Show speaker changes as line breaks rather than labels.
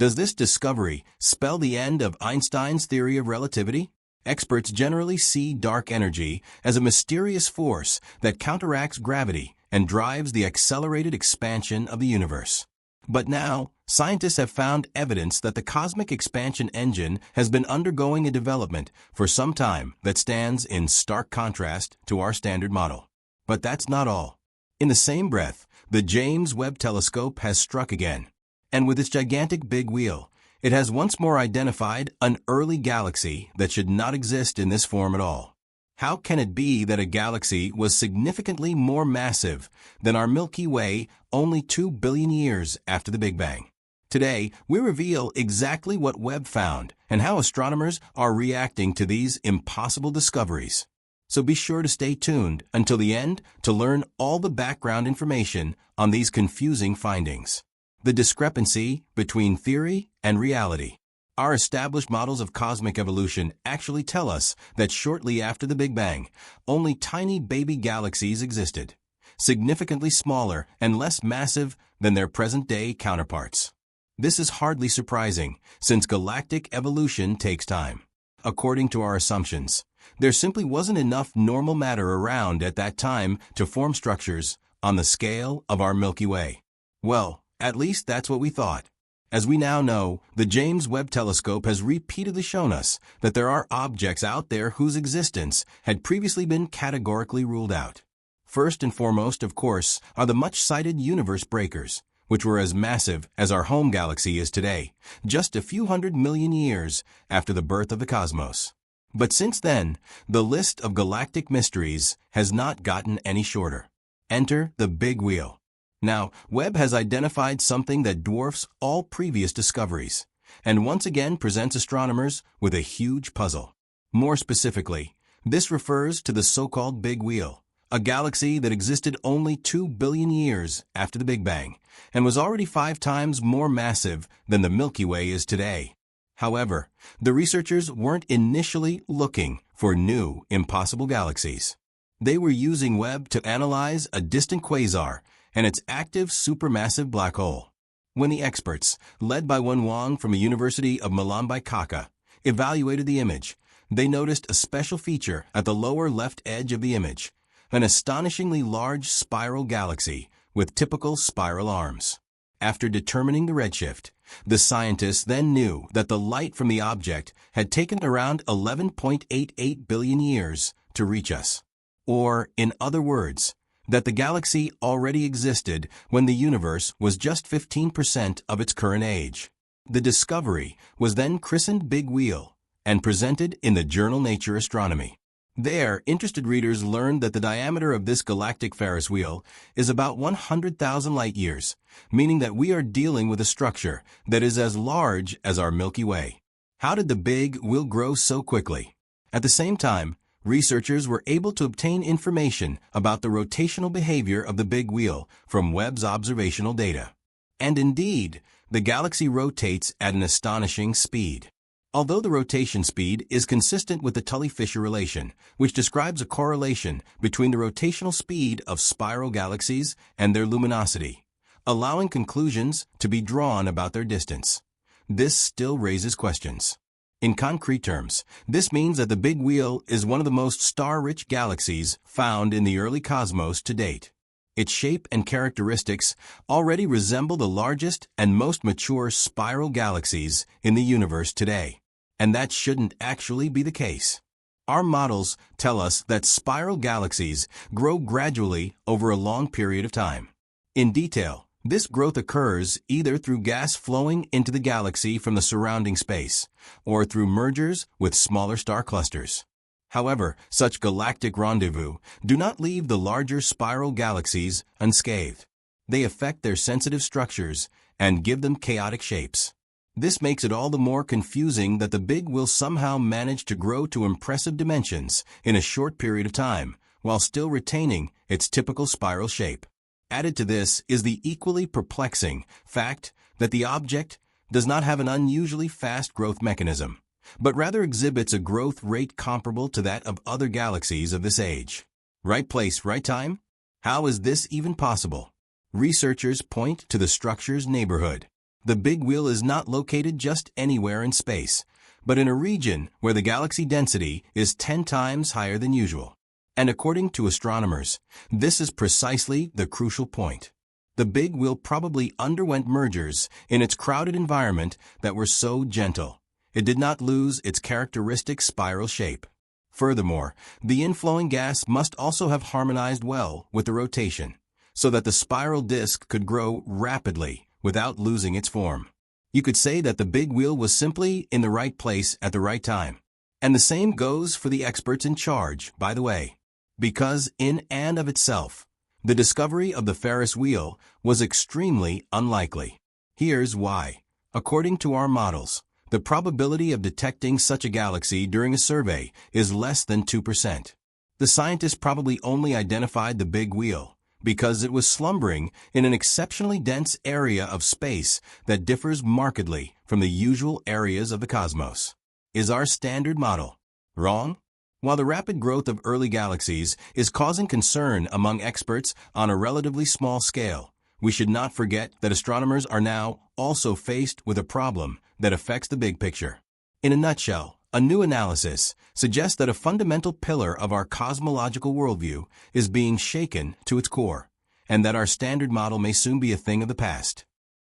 Does this discovery spell the end of Einstein's theory of relativity? Experts generally see dark energy as a mysterious force that counteracts gravity and drives the accelerated expansion of the universe. But now, scientists have found evidence that the cosmic expansion engine has been undergoing a development for some time that stands in stark contrast to our standard model. But that's not all. In the same breath, the James Webb Telescope has struck again. And with its gigantic big wheel, it has once more identified an early galaxy that should not exist in this form at all. How can it be that a galaxy was significantly more massive than our Milky Way only 2 billion years after the Big Bang? Today, we reveal exactly what Webb found and how astronomers are reacting to these impossible discoveries. So be sure to stay tuned until the end to learn all the background information on these confusing findings. The discrepancy between theory and reality. Our established models of cosmic evolution actually tell us that shortly after the Big Bang, only tiny baby galaxies existed, significantly smaller and less massive than their present-day counterparts. This is hardly surprising, since galactic evolution takes time. According to our assumptions, there simply wasn't enough normal matter around at that time to form structures on the scale of our Milky Way. Well, at least that's what we thought. As we now know, the James Webb Telescope has repeatedly shown us that there are objects out there whose existence had previously been categorically ruled out. First and foremost, of course, are the much-cited universe breakers, which were as massive as our home galaxy is today, just a few 100 million years after the birth of the cosmos. But since then, the list of galactic mysteries has not gotten any shorter. Enter the Big Wheel. Now, Webb has identified something that dwarfs all previous discoveries, and once again presents astronomers with a huge puzzle. More specifically, this refers to the so-called Big Wheel, a galaxy that existed only 2 billion years after the Big Bang, and was already 5 times more massive than the Milky Way is today. However, the researchers weren't initially looking for new, impossible galaxies. They were using Webb to analyze a distant quasar and its active supermassive black hole. When the experts, led by Wen Wang from the University of Mumbai, evaluated the image, they noticed a special feature at the lower left edge of the image, an astonishingly large spiral galaxy with typical spiral arms. After determining the redshift, the scientists then knew that the light from the object had taken around 11.88 billion years to reach us. Or, in other words, that the galaxy already existed when the universe was just 15% of its current age. The discovery was then christened Big Wheel and presented in the journal Nature Astronomy. There, interested readers learned that the diameter of this galactic Ferris wheel is about 100,000 light-years, meaning that we are dealing with a structure that is as large as our Milky Way. How did the Big Wheel grow so quickly? At the same time, researchers were able to obtain information about the rotational behavior of the Big Wheel from Webb's observational data. And indeed, the galaxy rotates at an astonishing speed. Although the rotation speed is consistent with the Tully-Fisher relation, which describes a correlation between the rotational speed of spiral galaxies and their luminosity, allowing conclusions to be drawn about their distance, this still raises questions. In concrete terms, this means that the Big Wheel is one of the most star-rich galaxies found in the early cosmos to date. Its shape and characteristics already resemble the largest and most mature spiral galaxies in the universe today. And that shouldn't actually be the case. Our models tell us that spiral galaxies grow gradually over a long period of time. In detail, this growth occurs either through gas flowing into the galaxy from the surrounding space, or through mergers with smaller star clusters. However, such galactic rendezvous do not leave the larger spiral galaxies unscathed. They affect their sensitive structures and give them chaotic shapes. This makes it all the more confusing that the Big will somehow manage to grow to impressive dimensions in a short period of time, while still retaining its typical spiral shape. Added to this is the equally perplexing fact that the object does not have an unusually fast growth mechanism, but rather exhibits a growth rate comparable to that of other galaxies of this age. Right place, right time? How is this even possible? Researchers point to the structure's neighborhood. The big wheel is not located just anywhere in space, but in a region where the galaxy density is 10 times higher than usual. And according to astronomers, this is precisely the crucial point. The big wheel probably underwent mergers in its crowded environment that were so gentle. It did not lose its characteristic spiral shape. Furthermore, the inflowing gas must also have harmonized well with the rotation, so that the spiral disk could grow rapidly without losing its form. You could say that the big wheel was simply in the right place at the right time. And the same goes for the experts in charge, by the way, because in and of itself, the discovery of the Ferris wheel was extremely unlikely. Here's why. According to our models, the probability of detecting such a galaxy during a survey is less than 2%. The scientists probably only identified the big wheel because it was slumbering in an exceptionally dense area of space that differs markedly from the usual areas of the cosmos. Is our standard model wrong? While the rapid growth of early galaxies is causing concern among experts on a relatively small scale, we should not forget that astronomers are now also faced with a problem that affects the big picture. In a nutshell, a new analysis suggests that a fundamental pillar of our cosmological worldview is being shaken to its core, and that our standard model may soon be a thing of the past.